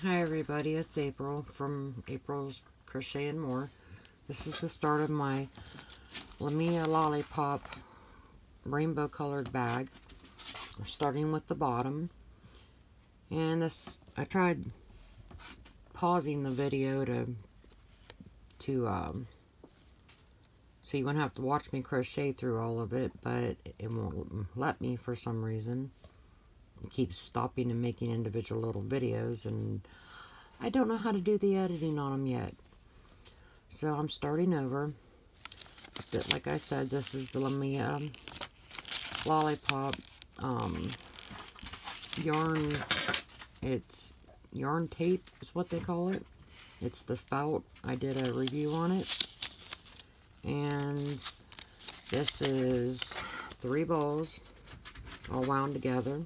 Hi everybody, it's April from April's Crochet and More. This is the start of my Lamia Lollipop rainbow colored bag. We're starting with the bottom. And this, I tried pausing the video to so you wouldn't have to watch me crochet through all of it, but it won't let me for some reason. It keeps stopping and making individual little videos, and I don't know how to do the editing on them yet. So I'm starting over. But like I said, this is the Lamia Lollipop yarn. It's yarn tape is what they call it. It's the felt. I did a review on it. And this is 3 balls all wound together.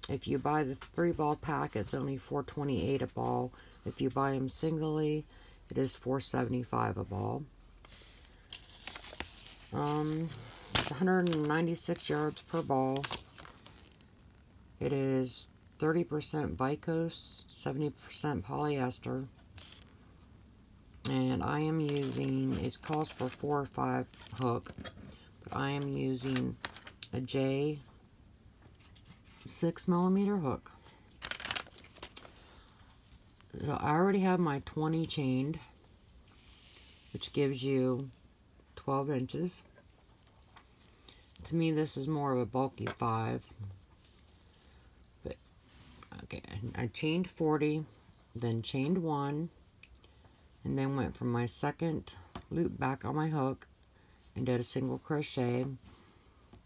If you buy the 3-ball pack, it's only $4.28 a ball. If you buy them singly, it is $4.75 a ball. It's 196 yards per ball. It is 30% Vicose, 70% polyester. And I am using, it calls for 4 or 5 hook, but I am using a J 6mm hook. So I already have my 20 chained, which gives you 12 inches. To me, this is more of a bulky 5. But, okay, I chained 40, then chained 1, and then went from my second loop back on my hook and did a single crochet.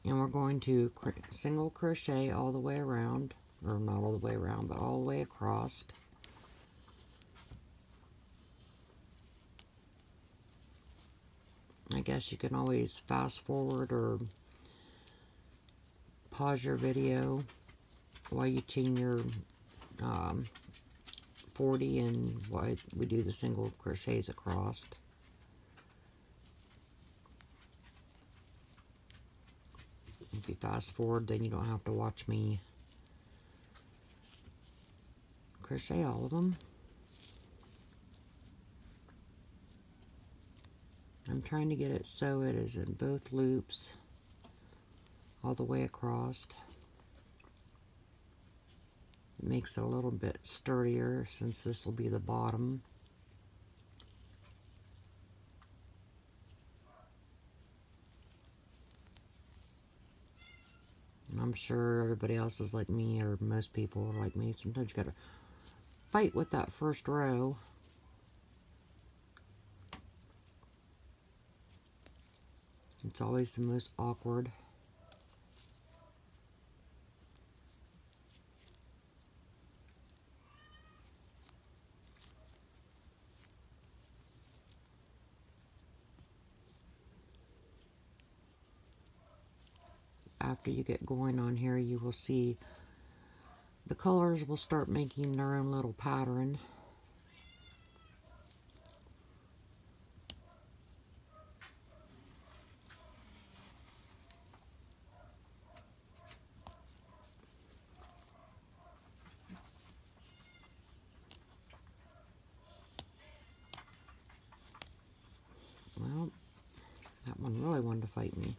And we're going to single crochet all the way around, or not all the way around, but all the way across. I guess you can always fast forward or pause your video while you chain your 40 and while we do the single crochets across. If you fast forward, then you don't have to watch me crochet all of them. I'm trying to get it so it is in both loops all the way across. It makes it a little bit sturdier since this will be the bottom. And I'm sure everybody else is like me, or most people are like me. Sometimes you gotta fight with that first row. It's always the most awkward. After you get going on here, you will see the colors will start making their own little pattern. Well, that one really wanted to fight me.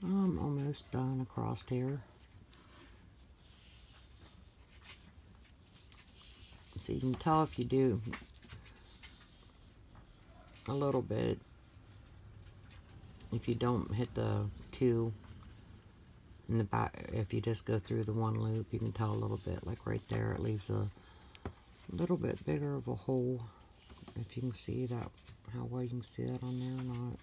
I'm almost done across here. So you can tell if you do a little bit, if you don't hit the 2 in the back, if you just go through the 1 loop, you can tell a little bit, like right there, it leaves a little bit bigger of a hole. If you can see that, how well you can see that on there or not.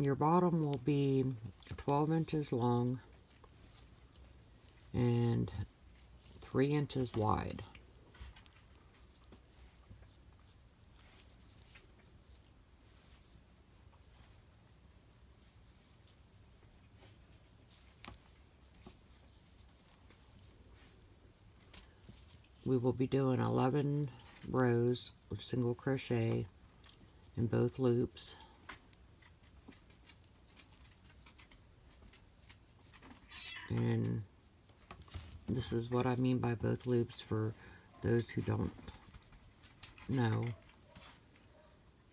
Your bottom will be 12 inches long and 3 inches wide. We will be doing 11 rows of single crochet in both loops. And this is what I mean by both loops for those who don't know.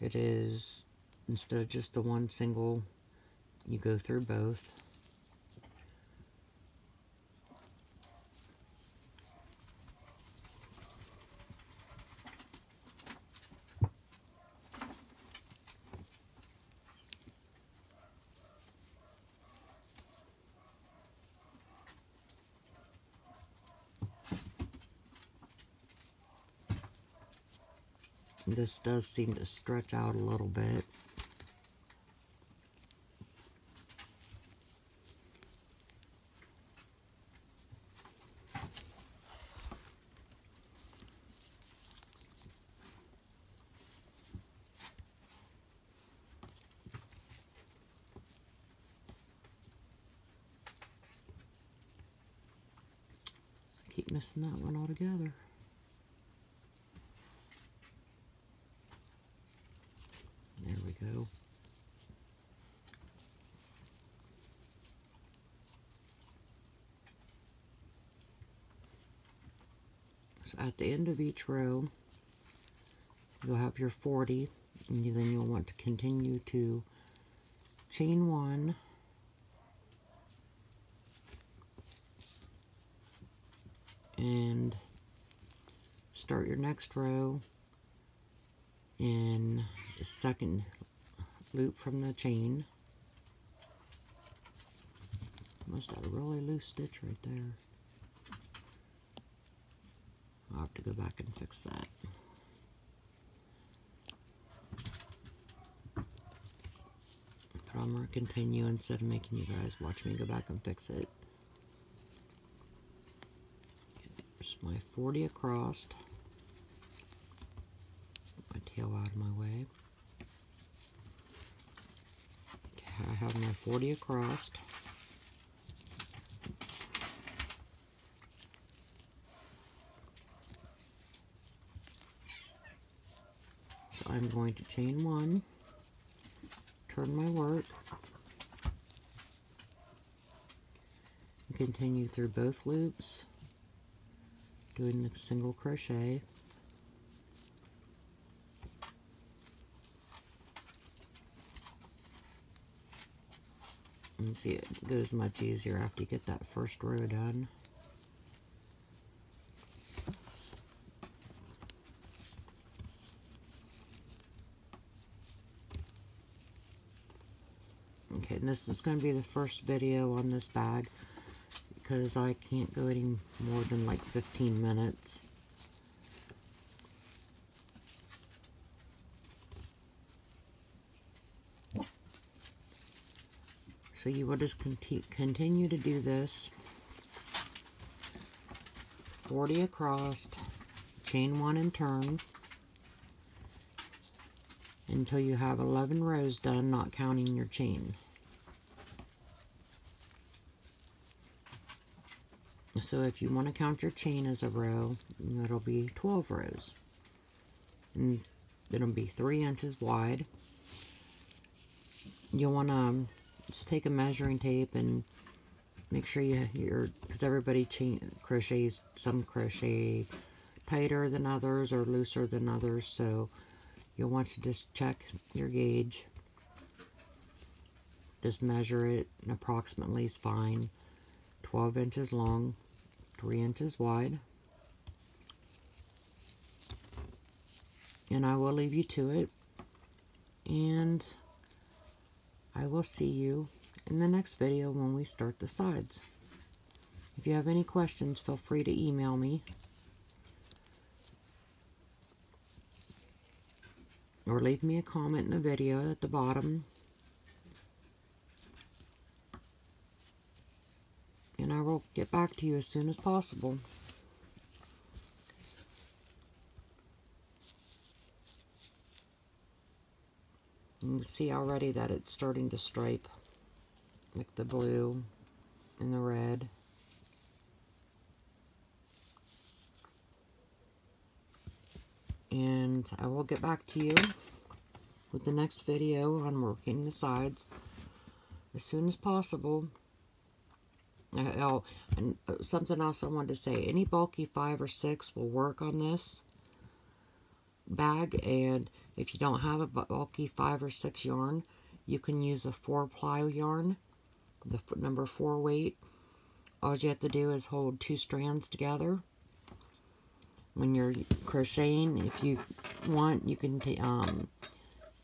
It is, instead of just the one single, you go through both. This does seem to stretch out a little bit. I keep missing that one altogether. There we go. So at the end of each row, you'll have your 40, and then you'll want to continue to chain 1, and start your next row in the second loop from the chain. Must have a really loose stitch right there. I'll have to go back and fix that. But I'm going to continue instead of making you guys watch me go back and fix it. There's my 40 across. Put my tail out of my way. Okay, I have my 40 across. So I'm going to chain 1, turn my work, and continue through both loops, doing the single crochet. And see, it goes much easier after you get that first row done. Okay, and this is going to be the first video on this bag because I can't go any more than like 15 minutes. So you will just continue to do this. 40 across, chain 1 and turn until you have 11 rows done, not counting your chain. So if you want to count your chain as a row, it'll be 12 rows. And it'll be 3 inches wide. You'll want to just take a measuring tape and make sure you're, because everybody crochets, some crochet tighter than others or looser than others, so you'll want to just check your gauge. Just measure it, and approximately is fine. 12 inches long, 3 inches wide. And I will leave you to it. And I will see you in the next video when we start the sides. If you have any questions, feel free to email me. Or leave me a comment in the video at the bottom. back to you as soon as possible. You can see already that it's starting to stripe, like the blue and the red. And I will get back to you with the next video on working the sides as soon as possible. Oh, and something else I wanted to say. Any bulky 5 or 6 will work on this bag, and if you don't have a bulky 5 or 6 yarn, you can use a 4-ply yarn, the number 4 weight. All you have to do is hold 2 strands together. When you're crocheting, if you want, you can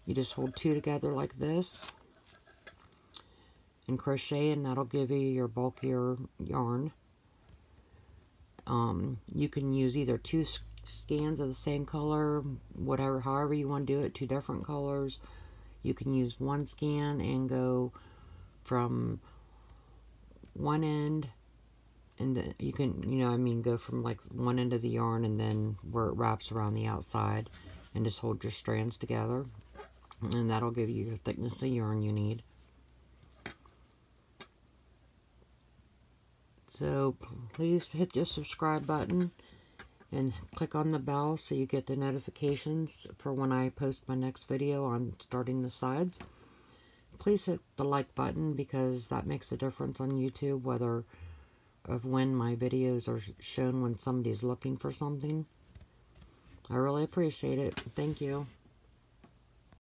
you just hold 2 together like this and crochet, and that'll give you your bulkier yarn. You can use either 2 skeins of the same color, however you want to do it, 2 different colors. You can use 1 skein and go from one end, and you can, go from like one end of the yarn and then where it wraps around the outside, and just hold your strands together, and that'll give you your thickness of yarn you need. So please hit the subscribe button and click on the bell so you get the notifications for when I post my next video on starting the sides. Please hit the like button, because that makes a difference on YouTube, whether of when my videos are shown when somebody's looking for something. I really appreciate it. Thank you.